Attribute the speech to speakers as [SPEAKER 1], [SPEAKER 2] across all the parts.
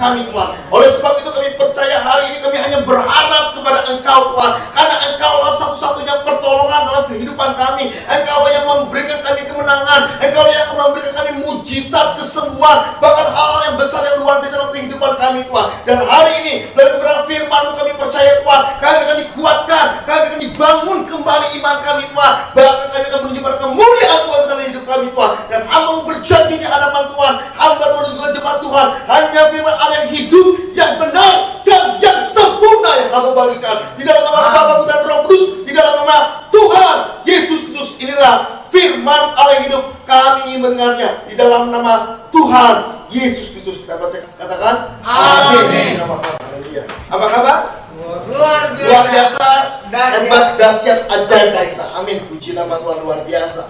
[SPEAKER 1] kami Tuhan. Oleh sebab itu kami percaya hari ini kami hanya berharap kepada Engkau Tuhan, karena Engkaulah satu-satunya pertolongan dalam kehidupan kami. Engkau yang memberikan kami kemenangan, Engkau yang memberikan kami mujizat, kesembuhan, bahkan hal-hal yang besar yang luar biasa dalam kehidupan kami Tuhan. Dan hari ini dari kebenaran firman-Mu kami percaya Tuhan, kami akan dikuatkan, kami akan dibangun kembali iman kami Tuhan, bahkan kami akan menuju pada kemuliaan Tuhan dalam hidup kami Tuhan. Dan hamba-Mu berjanji di hadapan Tuhan, hamba Tuhan dan juga jemaat Tuhan, hanya firman Allah yang hidup, yang benar, dan yang sempurna yang hamba bagikan. Di dalam nama Bapa, Putra, dan Roh Kudus, di dalam nama Tuhan Yesus Kristus, inilah firman Allah yang hidup. Kami ingin mendengarnya di dalam nama Tuhan Yesus Kristus. Kita baca, katakan amin. Nama Tuhan. Haleluya. Apa kabar? Luar biasa, hebat, dahsyat, ajaib kita. Amin. Puji nama Tuhan, luar biasa.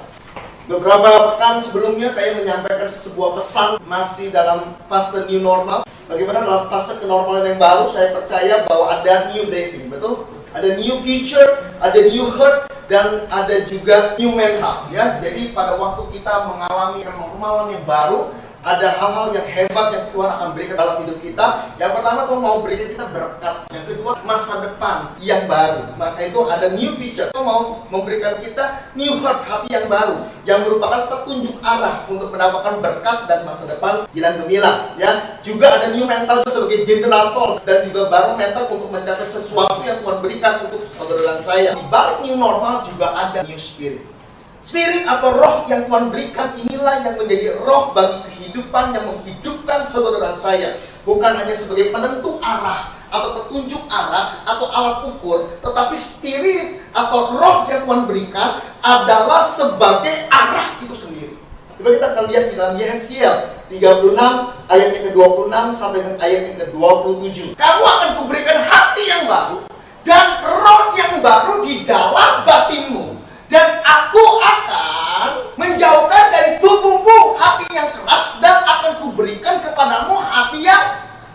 [SPEAKER 1] Beberapa pekan sebelumnya saya menyampaikan sebuah pesan masih dalam fase new normal. Bagaimana dalam fase kenormalan yang baru, saya percaya bahwa ada new blessing, betul? Ada new future, ada new heart, dan ada juga new mental, ya. Jadi pada waktu kita mengalami kenormalan yang baru, ada hal-hal yang hebat yang Tuhan akan berikan dalam hidup kita. Yang pertama, Tuhan mau berikan kita berkat. Yang kedua, masa depan yang baru. Maka itu ada new future. Tuhan mau memberikan kita new heart, hati yang baru, yang merupakan petunjuk arah untuk mendapatkan berkat dan masa depan yang gemilang, ya. Juga ada new mental sebagai generator, dan juga baru mental untuk mencapai sesuatu yang Tuhan berikan untuk saudara dan saya. Di balik new normal juga ada new spirit. Spirit atau roh yang Tuhan berikan, inilah yang menjadi roh bagi kehidupan, yang menghidupkan saudara dan saya. Bukan hanya sebagai penentu arah atau petunjuk arah atau alat ukur, tetapi spirit atau roh yang Tuhan berikan adalah sebagai arah itu sendiri. Coba kita akan lihat di dalam Yeskiel 36 ayat yang ke-26 sampai dengan ayat yang ke-27. Kamu akan kuberikan hati yang baru dan roh yang baru di dalam batinmu. Dan aku akan menjauhkan dari tubuhmu hati yang keras, dan akan kuberikan kepadamu hati yang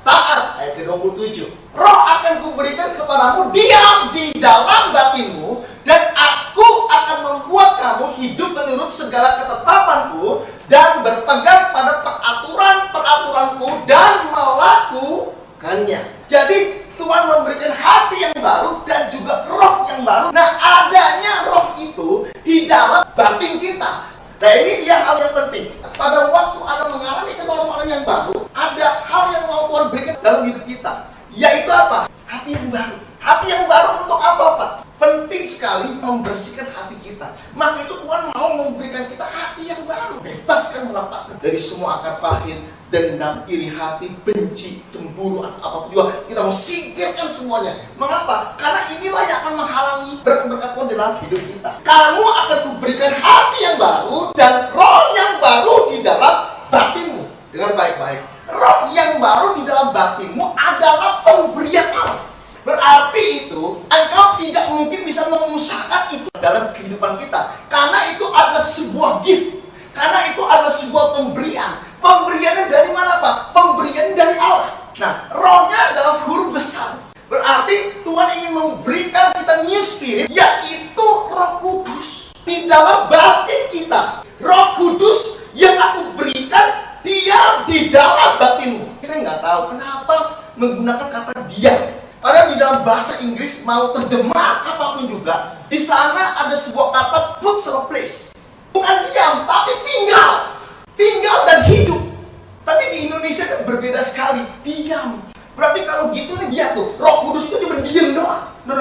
[SPEAKER 1] taat. Ayat ke-27. Roh akan kuberikan kepadamu diam di dalam batinmu, dan aku akan membuat kamu hidup menurut segala ketetapanku, dan berpegang pada peraturan-peraturanku, dan melakukannya. Jadi Tuhan memberikan hati yang baru dan juga roh yang baru. Nah, adanya roh itu di dalam batin kita. Nah, ini dia hal yang penting. Pada waktu Anda mengalami kenormalan yang baru, ada hal yang mau Tuhan berikan dalam hidup kita. Yaitu apa? Hati yang baru. Hati yang baru untuk apa, Pak? Penting sekali membersihkan hati kita. Maka itu Tuhan mau memberikan kita hati yang baru. Bebaskan, melepaskan dari semua akar pahit, dendam, iri hati, benci, cemburu, atau apapun juga. Kita mau singkirkan semuanya. Mengapa? Karena inilah yang akan menghalangi berkat-berkat Tuhan dalam hidup kita. Kamu akan kuberikan hati yang baru dan roh yang baru di dalam batinmu. Dengar baik-baik. Roh yang baru di dalam batinmu adalah pemberian Allah. Berarti itu engkau tidak mungkin bisa mengusahakan itu dalam kehidupan kita, karena itu adalah sebuah gift, karena itu adalah sebuah pemberian. Pemberiannya dari mana, Pak? Pemberian dari Allah. Nah, rohnya adalah huruf besar. Berarti Tuhan ingin memberikan kita new spirit, yaitu Roh Kudus di dalam batin kita. Roh Kudus yang aku berikan diam di dalam batinmu. Saya nggak tahu kenapa menggunakan kata diam. Padahal di dalam bahasa Inggris mau terjemah apapun juga, di sana ada sebuah kata put sama place. Bukan diam, tapi tinggal. Tinggal dan hidup. Tapi di Indonesia kan berbeda sekali. Diam. Berarti kalau gitu nih, dia tuh Roh Kudus itu cuma diam doang. No.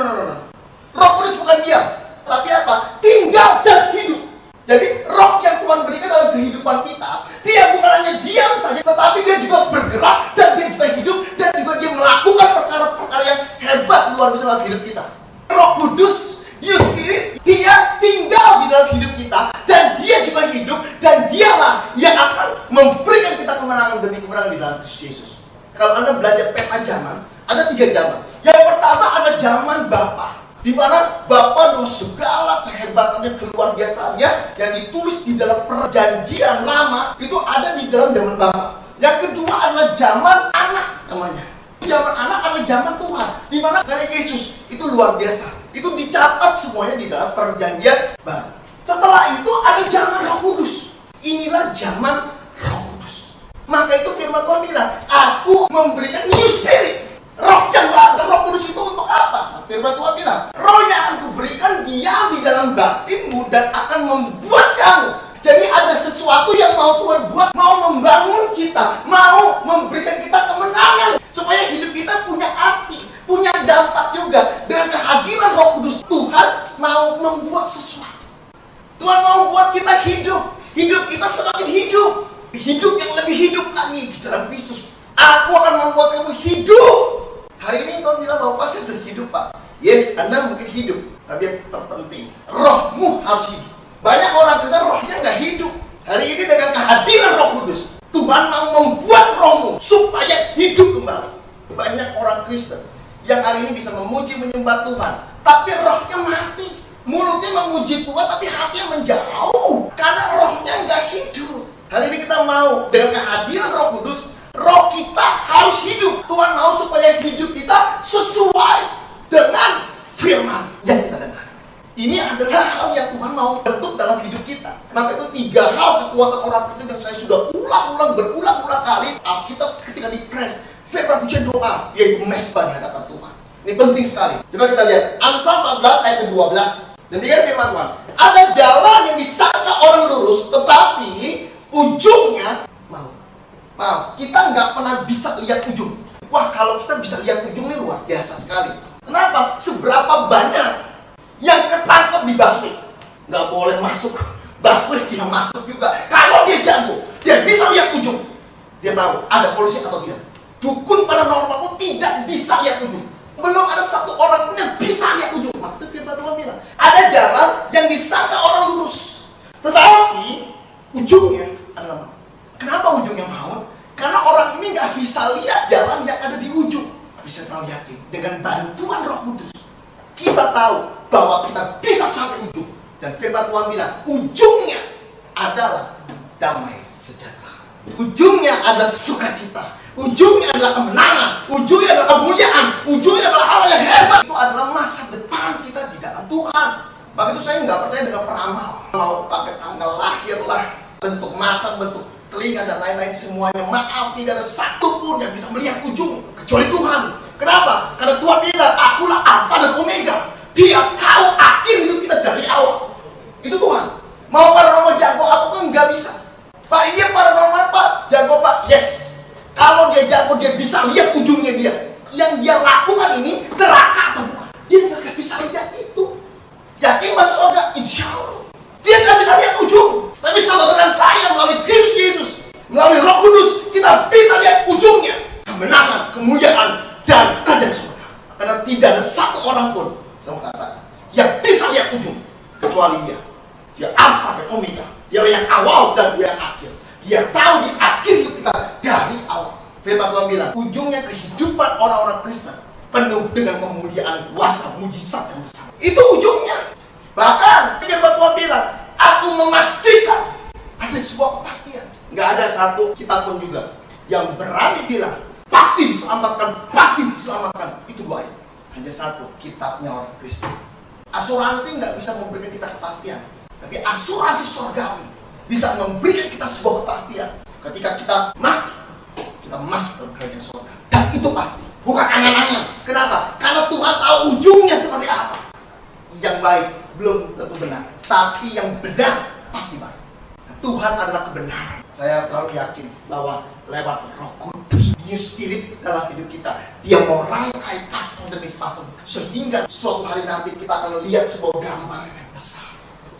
[SPEAKER 1] Roh Kudus bukan diam, tapi apa? Tinggal dan hidup. Jadi roh yang Tuhan berikan dalam kehidupan kita, dia bukan hanya diam saja, tetapi dia juga bergerak, dan dia juga hidup, dan juga dia melakukan perkara-perkara yang hebat luar biasa dalam hidup kita. Roh Kudus, New Spirit, dia tinggal di dalam hidup kita, dan dia juga hidup, dan dialah yang akan memberikan kita kemenangan demi kemenangan di dalam Kristus Yesus. Kalau Anda belajar peta zaman, ada 3 zaman. Yang pertama ada zaman Bapa, di mana Bapa dengan segala kehebatannya, keluar biasaannya yang ditulis di dalam perjanjian lama itu ada di dalam zaman Bapa. Yang kedua adalah zaman anak namanya. Zaman anak adalah zaman Tuhan, di mana karya Yesus itu luar biasa. Itu dicatat semuanya di dalam perjanjian baru. Setelah itu ada zaman Roh Kudus. Inilah zaman Roh Kudus. Maka itu firman Tuhan bilang, aku memberikan new spirit, roh yang baru. Roh Kudus itu untuk apa? Firman Tuhan bilang, roh yang akan kuberikan diam di dalam batinmu dan akan membuat kamu. Jadi ada sesuatu yang mau Tuhan buat, mau membangun kita, mau memberikan kita kemenangan, supaya hidup kita punya arti, punya dampak juga. Dengan kehadiran Roh Kudus, Tuhan mau membuat sesuatu. Tuhan mau buat kita hidup, hidup kita semakin hidup, hidup yang lebih hidup lagi di dalam Kristus. Aku akan membuat kamu hidup. Hari ini kau bilang bahwa saya sudah hidup, Pak. Yes, Anda mungkin hidup, tapi yang terpenting, rohmu harus hidup. Banyak orang Kristen rohnya nggak hidup. Hari ini dengan kehadiran Roh Kudus, Tuhan mau membuat rohmu supaya hidup kembali. Banyak orang Kristen yang hari ini bisa memuji menyembah Tuhan, tapi rohnya mati. Mulutnya memuji Tuhan, tapi hatinya menjauh karena rohnya nggak hidup. Hari ini kita mau dengan kehadiran Roh Kudus, roh kita harus hidup. Tuhan mau supaya hidup kita sesuai dengan firman yang kita dengar. Ini adalah hal yang Tuhan mau bentuk dalam hidup kita. Maka itu 3 hal kekuatan orang Kristen yang saya sudah berulang-ulang kali. Alkitab ketika dipres, firman pujian doa, yaitu mesbah di hadapan Tuhan. Ini penting sekali. Coba kita lihat Amsal 14 ayat 12. Demikian firman Tuhan. Ada jalan yang disangka orang lurus, tetapi ujungnya mau. Kita nggak pernah bisa lihat ujung. Wah, kalau kita bisa lihat ujungnya luar biasa sekali. Kenapa? Seberapa banyak yang ketangkep di busway, nggak boleh masuk busway, dia masuk juga. Kalau dia jago, dia bisa lihat ujung. Dia tahu ada polisi atau tidak. Dukun paranormal pun tidak bisa lihat ujung. Belum ada satu orang pun yang bisa lihat ujung. Maka firman Tuhan bilang, ada jalan yang disangka orang lurus, tetapi ujungnya adalah maut. Kenapa ujungnya maut? Karena orang ini nggak bisa lihat jalan yang ada di ujung. Tapi saya terlalu yakin dengan bantuan Roh Kudus, kita tahu bahwa kita bisa sampai ujung. Dan firman Tuhan bilang, ujungnya adalah damai sejahtera. Ujungnya adalah sukacita. Ujungnya adalah kemenangan. Ujungnya adalah kemuliaan. Ujungnya adalah hal yang hebat. Itu adalah masa depan kita di dalam Tuhan. Maka itu saya nggak percaya dengan peramal. Mau pakai tanggal lahir lah, bentuk mata, bentuk telinga, dan lain-lain semuanya. Maaf, tidak ada satu pun yang bisa melihat ujung kecuali Tuhan. Kenapa? Karena Tuhan bilang, akulah Alfa dan Omega. Dia tahu akhir hidup kita dari awal. Itu Tuhan. Mau paranormal jago apapun nggak bisa. Pak, ini paranormal Pak, jago Pak. Yes. Kalau dia jago, dia bisa lihat ujungnya dia. Yang dia lakukan ini neraka atau bukan? Dia nggak bisa lihat itu. Yakin masuk surga? Insya Allah. Dia nggak bisa lihat ujung. Tapi saudara dan saya melalui Kristus Yesus, melalui Roh Kudus, kita bisa lihat ujungnya. Kemenangan, kemuliaan, dan kerajaan surga. Karena tidak ada satu orang pun, saya katakan, yang bisa lihat ujung kecuali dia. Dia Alfa dan Omega. Dia yang awal dan dia yang akhir. Dia tahu di akhir hidup kita dari awal. Firman Tuhan bilang, ujungnya kehidupan orang-orang Kristen penuh dengan kemuliaan, kuasa, mujizat yang besar. Itu ujungnya. Bahkan firman Tuhan bilang, aku memastikan ada sebuah kepastian. Nggak ada satu kita pun juga yang berani bilang pasti diselamatkan, pasti diselamatkan. Itu baik. Hanya satu, kitabnya orang Kristen. Asuransi nggak bisa memberikan kita kepastian, tapi asuransi surgawi bisa memberikan kita sebuah kepastian. Ketika kita mati, kita masuk dalam kerajaan surga. Dan itu pasti, bukan angan-angan. Kenapa? Karena Tuhan tahu ujungnya seperti apa. Yang baik belum tentu benar, tapi yang benar pasti baik. Nah, Tuhan adalah kebenaran. Saya terlalu yakin bahwa lewat Roh Kudus, New Spirit dalam hidup kita, dia mau rangkai pasal demi pasal, sehingga suatu hari nanti kita akan lihat sebuah gambar yang besar,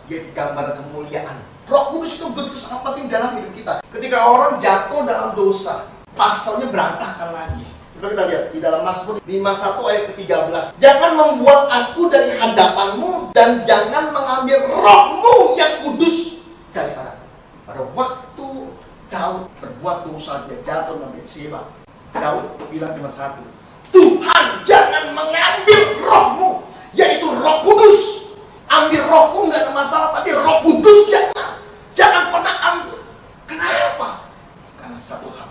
[SPEAKER 1] yaitu gambar kemuliaan. Roh Kudus itu begitu sangat penting dalam hidup kita. Ketika orang jatuh dalam dosa, pasalnya berantakan lagi. Coba kita lihat di dalam Mazmur 51 ayat ke-13. Jangan membuat aku dari hadapanmu, dan jangan mengambil rohmu yang kudus daripadaku. Pada waktu Daud berbuat dosa, dia jatuh dalam Betseba, Daud bilang cuma satu, Tuhan jangan mengambil rohmu, yaitu Roh Kudus. Ambil rohku nggak ada masalah, tapi Roh Kudus jangan pernah ambil. Kenapa? Karena satu hal,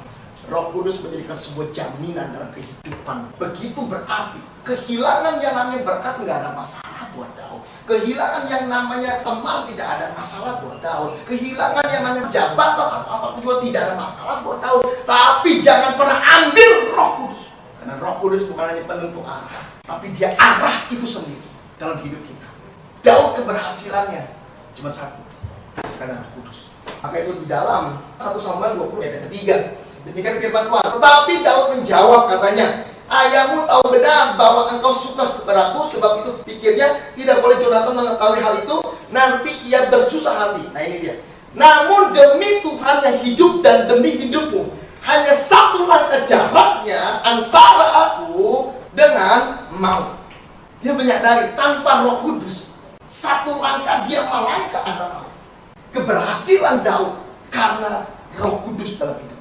[SPEAKER 1] Roh Kudus menjadikan sebuah jaminan dalam kehidupan. Begitu berarti kehilangan yang namanya berkat nggak ada masalah. buat Daud. Kehilangan yang namanya teman tidak ada masalah buat Daud. Kehilangan yang namanya jabatan atau apapun juga tidak ada masalah buat Daud. Tapi jangan pernah ambil Roh Kudus. Karena Roh Kudus bukan hanya penentu arah, tapi dia arah itu sendiri dalam hidup kita. Daud keberhasilannya cuma satu, karena Roh Kudus. Maka itu di dalam 1 Samuel 20 ayat ketiga. Demikian firman Tuhan. Tetapi Daud menjawab katanya, ayahmu tahu benar bahwa engkau suka kepadaku, sebab itu pikirnya tidak boleh Jonathan mengetahui hal itu, nanti ia bersusah hati. Nah ini dia. Namun demi Tuhan yang hidup dan demi hidupmu, hanya satu langkah jaraknya antara aku dengan maut. Dia menyadari tanpa Roh Kudus, satu langkah dia melangkah adalah maut. Keberhasilan Daud karena Roh Kudus dalam hidupnya.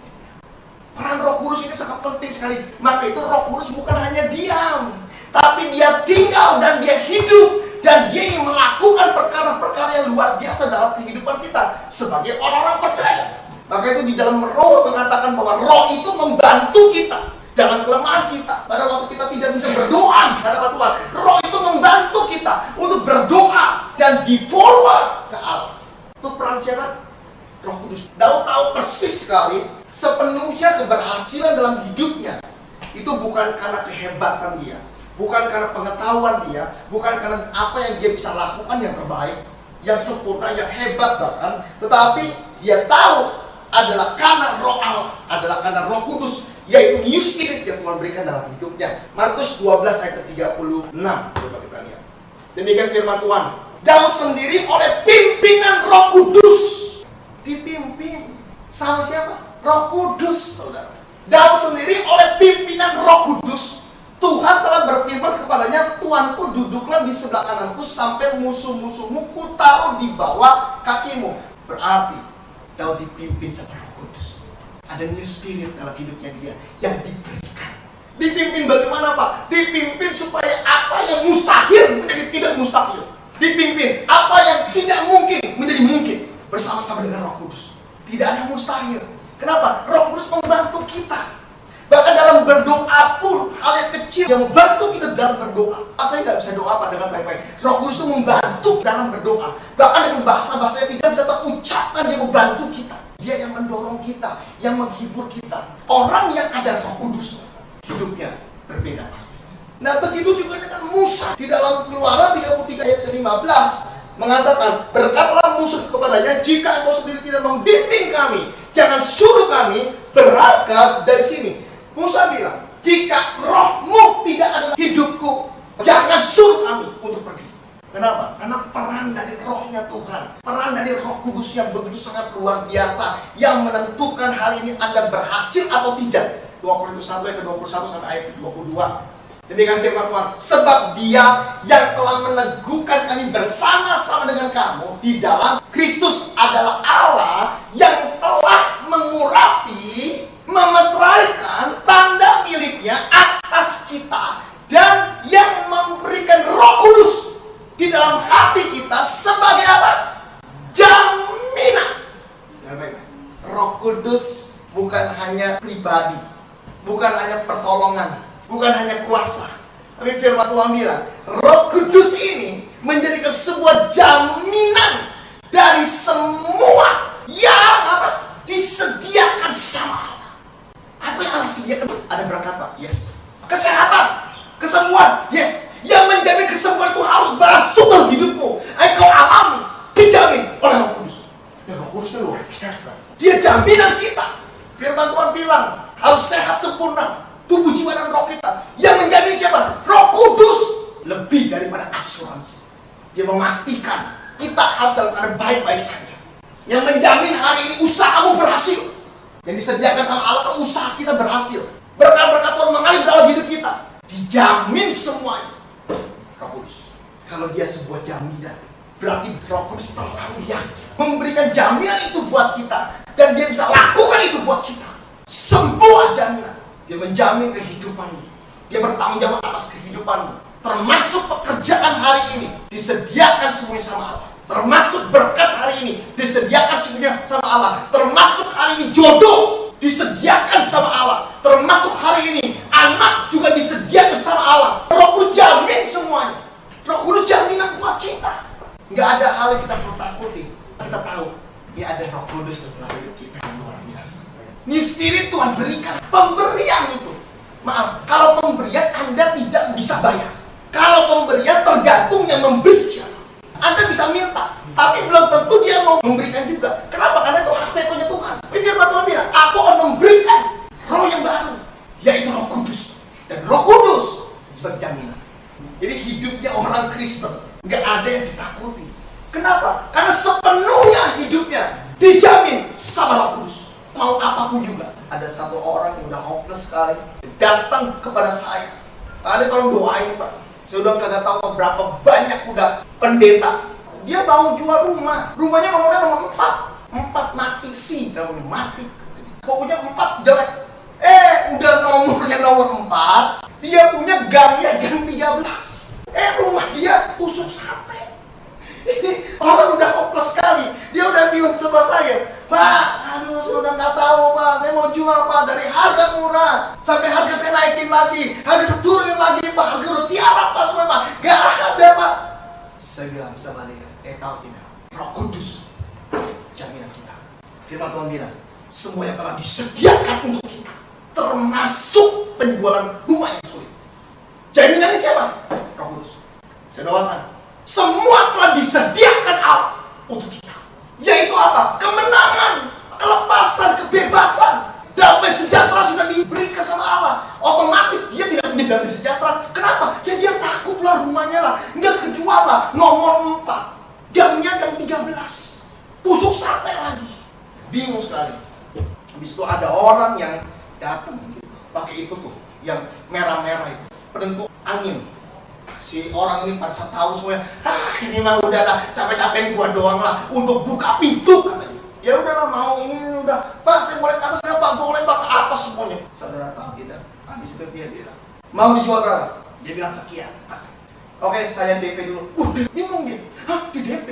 [SPEAKER 1] Peran Roh Kudus ini sangat penting sekali. Maka itu Roh Kudus bukan hanya diam, tapi dia tinggal dan dia hidup, dan dia ingin melakukan perkara-perkara yang luar biasa dalam kehidupan kita sebagai orang-orang percaya. Maka itu di dalam Roh mengatakan bahwa Roh itu membantu kita dalam kelemahan kita. Pada waktu kita tidak bisa berdoa di hadapan Tuhan, Roh itu membantu kita untuk berdoa dan di-forward ke Allah. Itu peran siapa? Roh Kudus. Daud tahu persis sekali sepenuhnya keberhasilan dalam hidupnya itu bukan karena kehebatan dia, bukan karena pengetahuan dia, bukan karena apa yang dia bisa lakukan yang terbaik, yang sempurna, yang hebat bahkan, tetapi dia tahu adalah karena Roh Allah, adalah karena Roh Kudus, yaitu new spirit yang Tuhan berikan dalam hidupnya. Markus 12 ayat 36. Coba kita lihat. Demikian firman Tuhan. Daud sendiri oleh pimpinan Roh Kudus dipimpin sama siapa? Roh Kudus, saudara. Daud sendiri oleh pimpinan Roh Kudus, Tuhan telah berfirman kepadanya, Tuanku duduklah di sebelah kananku sampai musuh-musuhmu ku taruh di bawah kakimu. Berarti Daud dipimpin sama Roh Kudus. Ada new spirit dalam hidupnya dia yang diberikan. Dipimpin bagaimana Pak? Dipimpin supaya apa yang mustahil menjadi tidak mustahil. Dipimpin apa yang tidak mungkin menjadi mungkin bersama-sama dengan Roh Kudus. Tidak ada yang mustahil. Kenapa? Roh Kudus membantu kita. Bahkan dalam berdoa pun, hal yang kecil yang membantu kita dalam berdoa. Saya nggak bisa doa Pak dengan baik-baik. Roh Kudus itu membantu dalam berdoa. Bahkan dengan bahasa-bahasa yang tidak bisa terucapkan, dia membantu kita. Dia yang mendorong kita, yang menghibur kita. Orang yang ada Roh Kudus, hidupnya berbeda pasti. Nah begitu juga dengan Musa. Di dalam Keluaran 33 ayat ke-15 mengatakan, berkatalah Musa kepadanya, jika engkau sendiri tidak membimbing kami, jangan suruh kami berangkat dari sini. Musa bilang, jika rohmu tidak ada dalam hidupku, jangan suruh kami untuk pergi. Kenapa? Karena peran dari rohnya Tuhan, peran dari Roh Kudus yang begitu sangat luar biasa, yang menentukan hari ini Anda berhasil atau tidak. 2 Korintus 1 ayat 21 sampai ayat 22. Demikian firman Tuhan, sebab dia yang telah meneguhkan kami bersama-sama dengan kamu di dalam Kristus adalah Allah yang telah mengurapi, memeteraikan tanda miliknya atas kita, dan yang memberikan Roh Kudus di dalam hati kita sebagai apa? Jaminan. Roh Kudus bukan hanya pribadi, bukan hanya pertolongan, bukan hanya kuasa, tapi firman Tuhan bilang, Roh Kudus ini menjadikan sebuah jaminan dari semua yang apa? Disediakan sama Allah. Apa yang Allah sediakan? Ada berkat Pak? Yes. Kesehatan, kesembuhan? Yes. Yang menjamin kesembuhan itu harus masuk dalam hidupmu. Engkau alami, dijamin oleh Roh Kudus. Dan Roh Kudus itu luar biasa. Dia jaminan kita. Firman Tuhan bilang, harus sehat sempurna tubuh, jiwa, dan roh kita. Yang menjamin siapa? Roh Kudus. Lebih daripada asuransi. Dia memastikan kita harus dalam keadaan baik-baik saja. Yang menjamin hari ini usahamu berhasil. Yang disediakan sama Allah, usaha kita berhasil. Berkat-berkat Tuhan mengalir dalam hidup kita. Dijamin semuanya. Roh Kudus. Kalau dia sebuah jaminan, berarti Roh Kudus terlalu yakin memberikan jaminan itu buat kita. Dan dia bisa lakukan itu buat kita. Sebuah jaminan. Dia menjamin kehidupanmu. Dia bertanggung jawab atas kehidupanmu. Termasuk pekerjaan hari ini disediakan semuanya sama Allah. Termasuk berkat hari ini disediakan semuanya sama Allah. Termasuk hari ini jodoh disediakan sama Allah. Termasuk hari ini anak juga disediakan sama Allah. Roh Kudus jamin semuanya. Roh Kudus jaminan Nggak ada hal yang kita perlu takuti. Kita tahu, ya ada Roh Kudus dalam hidup kita yang luar biasa. Ini Spirit Tuhan berikan, pemberian itu. Maaf, kalau pemberian Anda tidak bisa bayar. Kalau pemberian tergantung yang memberi siapa. Anda bisa minta, tapi belum tentu dia mau memberikan juga. Kenapa? Karena itu hak vetonya Tuhan. Tapi firman Tuhan bilang, aku akan memberikan roh yang baru, yaitu Roh Kudus. Dan Roh Kudus sebagai jaminan. Jadi hidupnya orang Kristen nggak ada yang ditakuti. Kenapa? Karena sepenuhnya hidupnya dijamin sama Roh Kudus. Mau apapun juga. Ada satu orang yang udah hopeless sekali, datang kepada saya. Ada tolong doain Pak. Saya udah kagak tahu berapa banyak udah pendeta. Dia mau jual rumah. Rumahnya nomornya nomor 4. 4 mati sih, namanya mati. Pokoknya 4 jelek. Udah nomornya nomor 4. Dia punya gangnya gang 13. Rumah dia tusuk sate. Ini orang udah hopeless sekali. Dia udah bilang sama saya, Pak, aduh saya udah nggak tahu Pak, saya mau jual Pak dari harga murah sampai harga saya naikin lagi, harga saya turunin lagi Pak, harga udah tiarap Pak, semua Pak, nggak ada Pak. Saya bilang sama dia, tahu tidak, Roh Kudus jaminan kita. Firman Tuhan bilang, semua yang telah disediakan untuk kita, termasuk penjualan rumah yang sulit. Jaminannya siapa? Roh Kudus. Saya doakan, semua telah disediakan Allah untuk kita. Yaitu apa? Kemenangan, kelepasan, kebebasan, damai sejahtera sudah diberikan sama Allah. Otomatis dia tidak punya damai sejahtera. Kenapa? Ya dia takutlah rumahnya lah, nggak kejual lah. Nomor 4, jamnya kan 13, tusuk sate lagi. Bingung sekali. Habis itu ada orang yang datang gitu, pakai itu tuh, yang merah-merah itu, penentu angin. Si orang ini pada tahu semuanya, ini mah udahlah, capek-capek gua doang lah untuk buka pintu katanya. Ya udahlah, mau ini udah, Pak saya boleh ke atas nggak Pak? Boleh Pak, ke atas semuanya. Saudara tahu tidak? Habis itu dia bilang, mau dijual berapa? Dia bilang sekian. Oke, saya DP dulu. Dia bingung dia, di DP?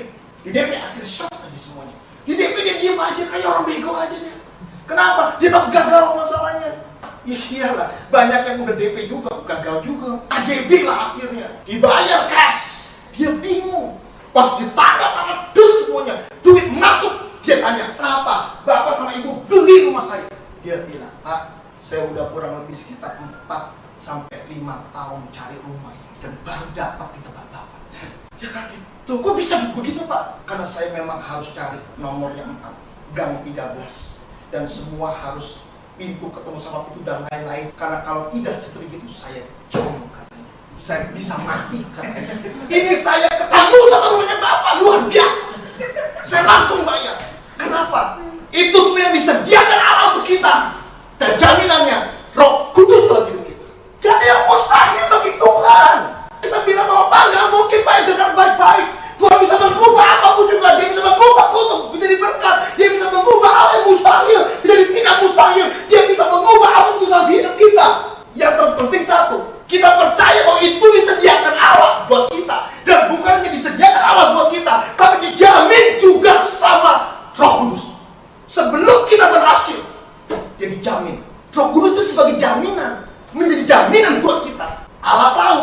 [SPEAKER 1] Di DP akhirnya shock aja semuanya. Di DP dia diam aja kayak orang bego aja dia. Kenapa? Dia takut gagal masalahnya. Ya iyalah, banyak yang udah DP juga, gagal juga. AGB lah akhirnya, dibayar cash. Dia bingung. Pas ditanda tangan dus semuanya, duit masuk. Dia tanya, kenapa? Bapak sama ibu beli rumah saya. Dia bilang, Pak, saya udah kurang lebih sekitar 4-5 tahun cari rumah ini, dan baru dapat di tempat Bapak. Dia kaget, tuh kok bisa begitu Pak? Karena saya memang harus cari nomornya 4, gang 13. Dan semua harus pintu ketemu sama pintu dan lain-lain. Karena kalau tidak seperti itu saya jom katanya. Saya bisa mati katanya. Ini saya ketemu sama rumahnya Bapak, luar biasa. Saya langsung bayar. Kenapa? Itu semua yang disediakan Allah untuk kita. Dan jaminannya Roh Kudus dalam hidup kita. Gak ada yang mustahil bagi Tuhan. Kita bilang bahwa Pak gak mungkin Pak dengar baik-baik. Tuhan bisa mengubah apapun juga. Dia bisa mengubah kutuk menjadi berkat. Dia bisa mengubah hal yang mustahil menjadi tidak mustahil. Dia bisa mengubah apapun dalam hidup kita. Yang terpenting satu, kita percaya bahwa itu disediakan Allah buat kita. Dan bukan hanya disediakan Allah buat kita, tapi dijamin juga sama Roh Kudus. Sebelum kita berhasil, dia dijamin. Roh Kudus itu sebagai jaminan, menjadi jaminan buat kita. Allah tahu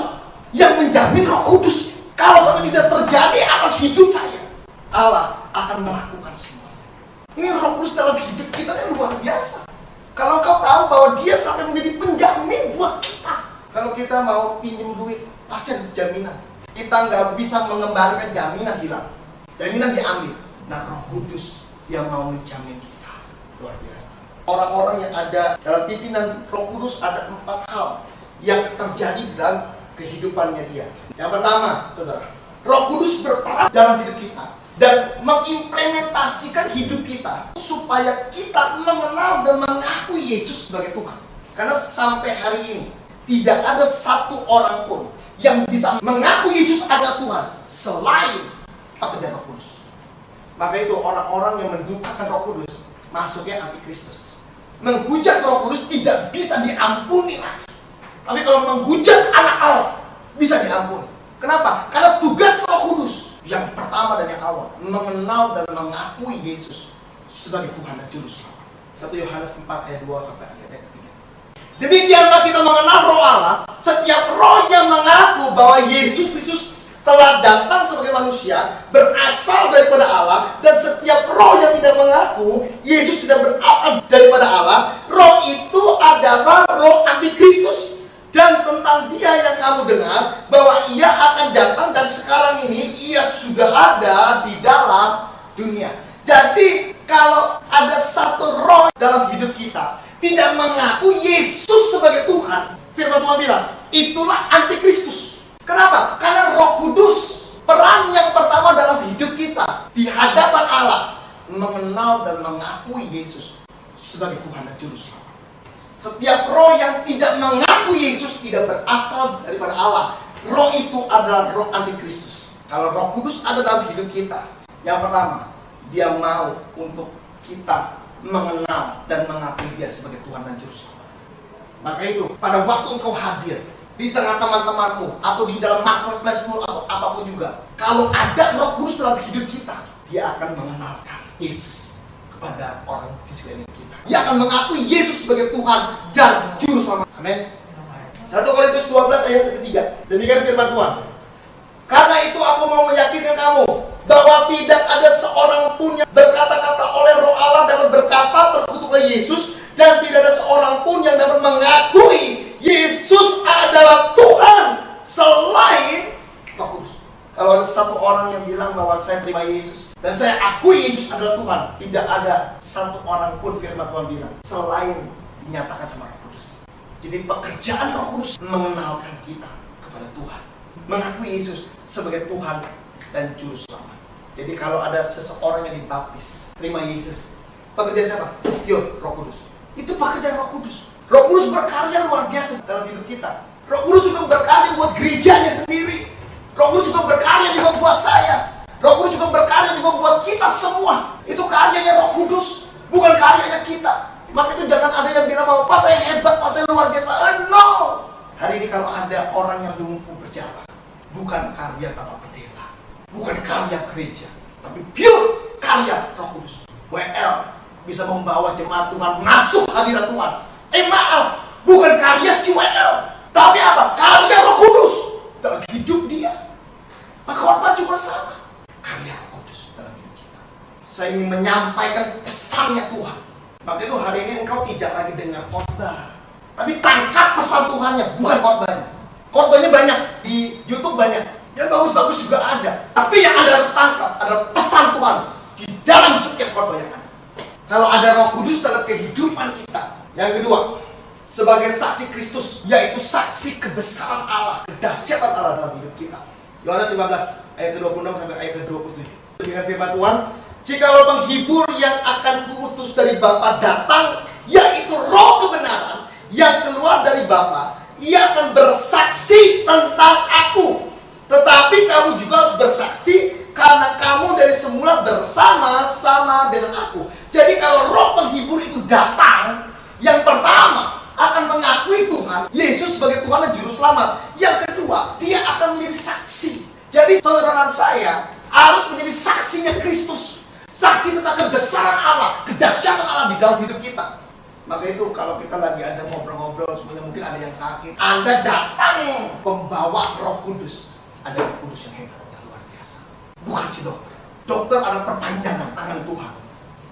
[SPEAKER 1] yang menjamin Roh Kudus. Kalau sampai tidak terjadi atas hidup saya, Allah akan melakukan semuanya. Ini Roh Kudus dalam hidup kita yang luar biasa. Kalau kau tahu bahwa dia sampai menjadi penjamin buat kita. Kalau kita mau pinjam duit, pasti ada jaminan. Kita nggak bisa mengembalikan jaminan hilang. Jaminan diambil. Nah Roh Kudus yang mau menjamin kita. Luar biasa. Orang-orang yang ada dalam pimpinan Roh Kudus ada 4 hal yang terjadi dalam kehidupannya dia. Yang pertama, saudara, Roh Kudus berperan dalam hidup kita dan mengimplementasikan hidup kita supaya kita mengenal dan mengakui Yesus sebagai Tuhan. Karena sampai hari ini tidak ada satu orang pun yang bisa mengaku Yesus adalah Tuhan selain pekerjaan Roh Kudus. Maka itu orang-orang yang mendukakan Roh Kudus masuknya antikristus. Menghujat Roh Kudus tidak bisa diampuni lagi. Tapi kalau menghujat anak Allah bisa diampuni. Kenapa? Karena tugas Roh Kudus yang pertama dan yang awal mengenal dan mengakui Yesus sebagai Tuhan dan Juru Selamat. 1 Yohanes 4 ayat 2 sampai ayat 3. Demikianlah kita mengenal Roh Allah. Setiap roh yang mengaku bahwa Yesus Kristus telah datang sebagai manusia, berasal daripada Allah, dan setiap roh yang tidak mengaku Yesus tidak berasal daripada Allah, roh itu adalah roh antikristus. Dan tentang dia yang kamu dengar bahwa ia akan datang, dan sekarang ini ia sudah ada di dalam dunia. Jadi kalau ada satu roh dalam hidup kita tidak mengaku Yesus sebagai Tuhan, firman Tuhan bilang itulah antikristus. Kenapa? Karena Roh Kudus peran yang pertama dalam hidup kita di hadapan Allah mengenal dan mengakui Yesus sebagai Tuhan dan Juru Selamat. Setiap roh yang tidak mengaku Yesus tidak berasal daripada Allah. Roh itu adalah roh antikristus. Kalau Roh Kudus ada dalam hidup kita, yang pertama, dia mau untuk kita mengenal dan mengakui dia sebagai Tuhan dan Juru Selamat. Maka itu, pada waktu engkau hadir di tengah teman-temanmu atau di dalam marketplace-mu atau apapun juga, kalau ada Roh Kudus dalam hidup kita, dia akan mengenalkan Yesus kepada orang di sekeliling kita. Dia akan mengakui Yesus sebagai Tuhan dan Juru Selamat. Amin. 1 Korintus 12 ayat ketiga. Demikian firman Tuhan. Karena itu aku mau meyakinkan kamu bahwa tidak ada seorang pun yang berkata-kata oleh Roh Allah dapat berkata terkutuklah Yesus, dan tidak ada seorang pun yang dapat mengakui Yesus adalah Tuhan selain Roh Kudus. Kalau ada satu orang yang bilang bahwa saya terima Yesus dan saya akui Yesus adalah Tuhan, tidak ada satu orang pun firman Tuhan bilang selain dinyatakan sama Roh Kudus. Jadi pekerjaan Roh Kudus mengenalkan kita kepada Tuhan, mengakui Yesus sebagai Tuhan dan Juru Selamat. Jadi kalau ada seseorang yang dibaptis, terima Yesus, pekerjaan siapa? Roh Kudus. Itu pekerjaan Roh Kudus. Roh Kudus berkarya luar biasa dalam hidup kita. Roh Kudus juga berkarya buat gerejanya sendiri. Roh Kudus juga berkarya juga buat saya. Roh Kudus juga berkarya juga buat kita semua. Itu karyanya Roh Kudus, bukan karyanya kita. Maka itu jangan ada yang bilang bahwa Pak saya hebat, Pak saya luar biasa. No. Hari ini kalau ada orang yang lumpuh berjalan, bukan karya Bapak Pendeta, bukan karya gereja, tapi pure karya Roh Kudus. WL bisa membawa jemaat Tuhan masuk hadirat Tuhan. Maaf, bukan karya si WL, tapi apa? Karya Roh Kudus dalam hidup dia. Maka khotbah juga sama, karya Roh Kudus dalam hidup kita. Saya ingin menyampaikan pesannya Tuhan. Maka itu hari ini engkau tidak lagi dengar khotbah, tapi tangkap pesan Tuhannya, bukan khotbahnya. Khotbahnya banyak, di YouTube banyak, yang bagus-bagus juga ada. Tapi yang Anda harus tangkap adalah pesan Tuhan di dalam setiap khotbah yang ada. Kalau ada Roh Kudus dalam kehidupan kita. Yang kedua, sebagai saksi Kristus, yaitu saksi kebesaran Allah, kedahsyatan Allah dalam hidup kita. Yohanes 15 ayat ke-26 sampai ayat ke-27. Dengan firman Tuhan, jikalau penghibur yang akan kuutus dari Bapa datang, yaitu Roh kebenaran yang keluar dari Bapa, ia akan bersaksi tentang aku. Tetapi kamu juga harus bersaksi karena kamu dari semula bersama-sama dengan aku. Jadi kalau Roh penghibur itu datang, yang pertama akan mengakui Tuhan Yesus sebagai Tuhan dan Juru Selamat. Yang kedua, dia akan menjadi saksi. Jadi saudara saya harus menjadi saksinya Kristus, saksi tentang kebesaran Allah, kedahsyatan Allah di dalam hidup kita. Maka itu kalau kita lagi ada ngobrol-ngobrol, sebenarnya mungkin ada yang sakit, Anda datang membawa Roh Kudus. Ada Roh Kudus yang hebat, yang luar biasa. Bukan si dokter. Dokter adalah perpanjangan tangan Tuhan.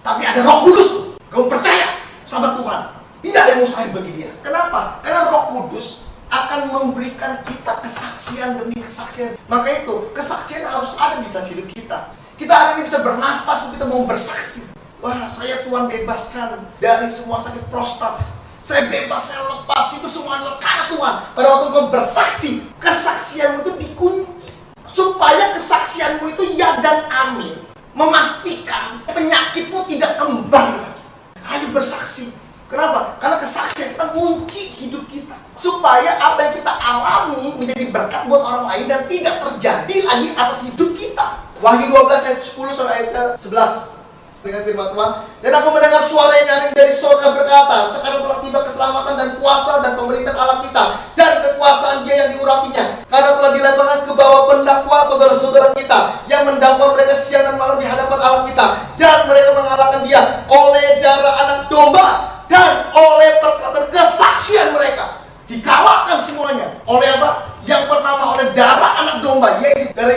[SPEAKER 1] Tapi ada Roh Kudus. Kamu percaya sama Tuhan, tidak ada yang mustahil bagi dia. Kenapa? Karena Roh Kudus akan memberikan kita kesaksian demi kesaksian. Maka itu, kesaksian harus ada di dalam hidup kita. Kita hari ini bisa bernafas, kita mau bersaksi. Wah, saya Tuhan bebaskan dari semua sakit prostat. Saya bebas, saya lepas, itu semua adalah karena Tuhan. Pada waktu kau bersaksi, kesaksianmu itu dikunci. Supaya kesaksianmu itu ya dan amin. Memastikan penyakitmu tidak kembali lagi. Ayo bersaksi. Kenapa? Karena kesaksian kita kunci hidup kita. Supaya apa yang kita alami menjadi berkat buat orang lain dan tidak terjadi lagi atas hidup kita. Wahyu 12 ayat 10 sampai ayat 11. Dengan firman Tuhan, dan aku mendengar suara yang nyaring dari surga berkata, sekarang telah tiba keselamatan dan kuasa dan pemerintahan Allah kita dan kekuasaan Dia yang diurapinya, karena telah dilemparkan ke bawah pendakwa saudara-saudara kita yang mendakwa mereka siang dan malam di hadapan Allah kita, dan mereka mengalahkan Dia oleh darah anak domba dan oleh perkataan kesaksian mereka. Dikalahkan semuanya oleh apa? Yang pertama oleh darah anak domba, yaitu darah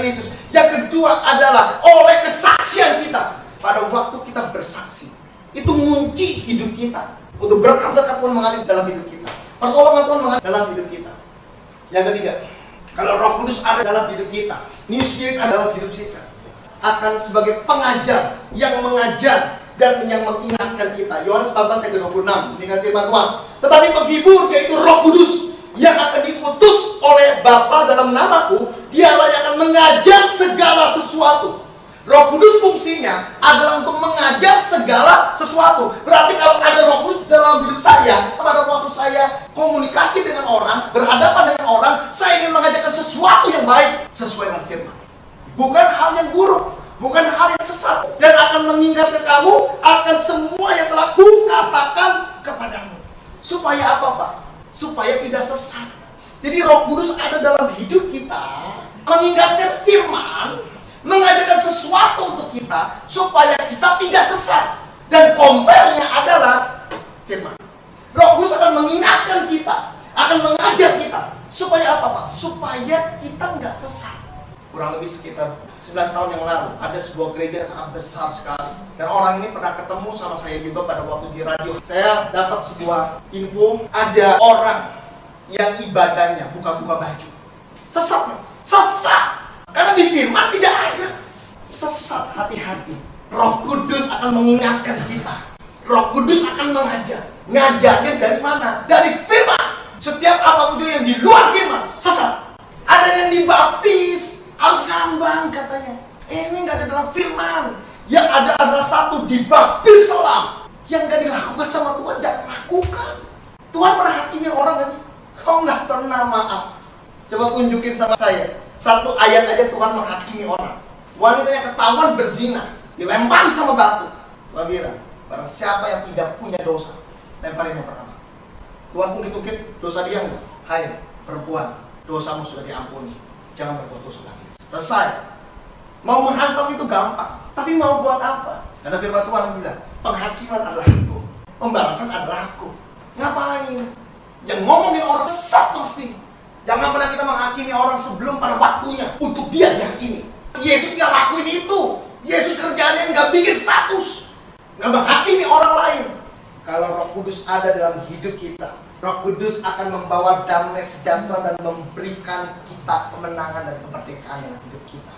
[SPEAKER 1] kedua adalah oleh kesaksian kita. Pada waktu kita bersaksi, itu ngunci hidup kita. Untuk berkat-berkat Tuhan mengalir dalam hidup kita. Pertolongan Tuhan mengalir dalam hidup kita. Yang ketiga, kalau Roh Kudus ada dalam hidup kita, New Spirit ada dalam hidup kita, akan sebagai pengajar yang mengajar dan yang mengingatkan kita. Yohanes 14 ayat 26 dengan firman Tuhan. Tetapi penghibur, yaitu Roh Kudus, yang akan diutus oleh Bapa dalam namaku, dialah yang akan mengajar segala sesuatu. Roh Kudus fungsinya adalah untuk mengajar segala sesuatu. Berarti kalau ada Roh Kudus dalam hidup saya, pada waktu saya komunikasi dengan orang, berhadapan dengan orang, saya ingin mengajarkan sesuatu yang baik sesuai dengan firman. Bukan hal yang buruk, bukan hal yang sesat, dan akan mengingatkan kamu akan semua yang telah kukatakan kepadamu. Supaya apa, Pak? Supaya tidak sesat. Jadi Roh Kudus ada dalam hidup kita, mengingatkan firman, mengajarkan sesuatu untuk kita, supaya kita tidak sesat. Dan kompernya adalah firman. Roh Kudus akan mengingatkan kita, akan mengajar kita, supaya apa, Pak? Supaya kita nggak sesat. Kurang lebih sekitar 9 tahun yang lalu, ada sebuah gereja yang sangat besar sekali. Dan orang ini pernah ketemu sama saya juga pada waktu di radio. Saya dapat sebuah info, ada orang yang ibadahnya buka-buka baju. Sesat, sesat. Karena di firman tidak ada. Sesat, hati-hati. Roh Kudus akan mengingatkan kita. Roh Kudus akan mengajar. Ngajarnya dari mana? Dari firman. Setiap apapun yang di luar firman, sesat. Ada yang dibaptis, harus ngambang katanya. Ini nggak ada dalam firman. Yang ada adalah satu, dibaptis selam. Yang nggak dilakukan sama Tuhan, jangan lakukan. Tuhan pernah hakimi orang nggak sih? Kau nggak pernah, maaf. Coba tunjukin sama saya. Satu ayat aja Tuhan menghakimi orang. Wanita yang ketahuan berzina, dilempari sama batu. Tuhan bilang, barang siapa yang tidak punya dosa, lemparin yang pertama. Tuhan tungkit-tungkit dosa dia enggak? Hai perempuan, dosamu sudah diampuni. Jangan berbuat dosa lagi. Selesai. Mau menghantam itu gampang, tapi mau buat apa? Karena firman Tuhan bilang, penghakiman adalah aku, pembalasan adalah aku. Ngapain? Yang ngomongin orang sesat pasti. Jangan pernah kita menghakimi orang sebelum pada waktunya untuk dia dihakimi. Yesus nggak lakuin itu. Yesus kerjaannya nggak bikin status, nggak menghakimi orang lain. Kalau Roh Kudus ada dalam hidup kita, Roh Kudus akan membawa damai sejahtera dan memberikan kita kemenangan dan kemerdekaan dalam hidup kita.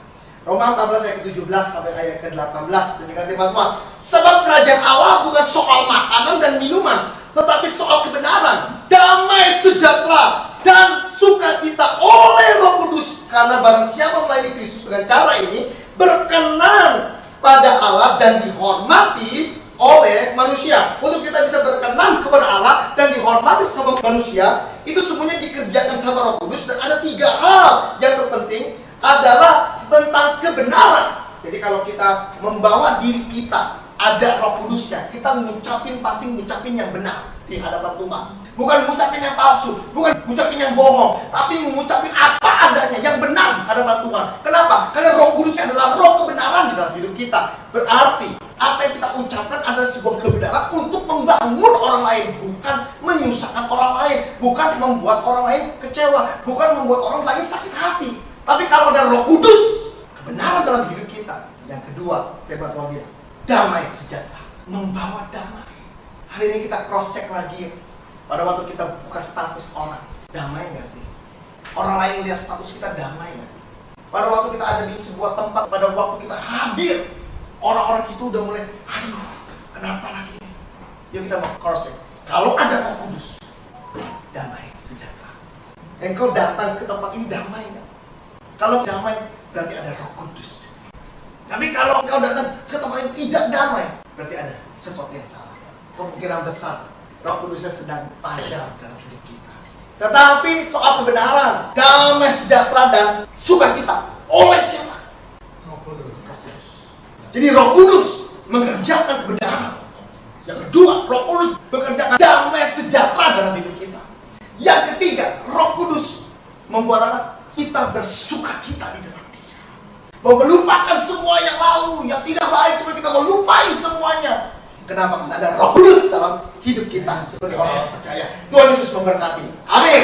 [SPEAKER 1] Roma 14 ayat ke-17 sampai ayat ke-18 demikian firman Tuhan. Sebab kerajaan Allah bukan soal makanan dan minuman, tetapi soal kebenaran, damai sejahtera dan sukacita oleh Roh Kudus. Karena barang siapa melayani Kristus dengan cara ini, berkenan pada Allah dan dihormati oleh manusia. Untuk kita bisa berkenan kepada Allah dan dihormati sama manusia, itu semuanya dikerjakan sama Roh Kudus. Dan ada 3 hal yang terpenting adalah tentang kebenaran. Jadi kalau kita membawa diri kita, ada Roh Kudusnya, kita pasti ngucapin yang benar di hadapan Tuhan. Bukan ngucapin yang palsu, bukan ngucapin yang bohong, tapi ngucapin apa adanya, yang benar di hadapan Tuhan. Kenapa? Karena Roh Kudusnya adalah roh kebenaran di dalam hidup kita. Berarti apa yang kita ucapkan adalah sebuah kebenaran untuk membangun orang lain, bukan menyusahkan orang lain, bukan membuat orang lain kecewa, bukan membuat orang lain sakit hati. Tapi kalau ada Roh Kudus, kebenaran dalam hidup kita. Yang kedua, firman Tuhan bilang, damai sejahtera, membawa damai. Hari ini kita cross check lagi. Pada waktu kita buka status orang, damai nggak sih? Orang lain melihat status kita, damai nggak sih? Pada waktu kita ada di sebuah tempat, pada waktu kita hadir, orang-orang itu udah mulai, aduh, kenapa lagi? Yuk kita mau cross check. Kalau ada Roh Kudus, damai sejahtera. Engkau datang ke tempat ini, damai nggak? Kalau damai, berarti ada Roh Kudus. Tapi kalau engkau datang ke tempat ini tidak damai, berarti ada sesuatu yang salah. Kemungkinan besar Roh Kudusnya sedang padam dalam hidup kita. Tetapi soal kebenaran, damai sejahtera dan sukacita oleh siapa? Roh Kudus. Jadi Roh Kudus mengerjakan kebenaran. Yang kedua, Roh Kudus mengerjakan damai sejahtera dalam hidup kita. Yang ketiga, Roh Kudus membuat apa? Kita bersukacita di dalam Dia. Mau melupakan semua yang lalu, yang tidak baik, supaya kita melupain semuanya. Kenapa? Karena ada Roh Kudus dalam hidup kita sebagai orang percaya. Tuhan Yesus memberkati. Amin.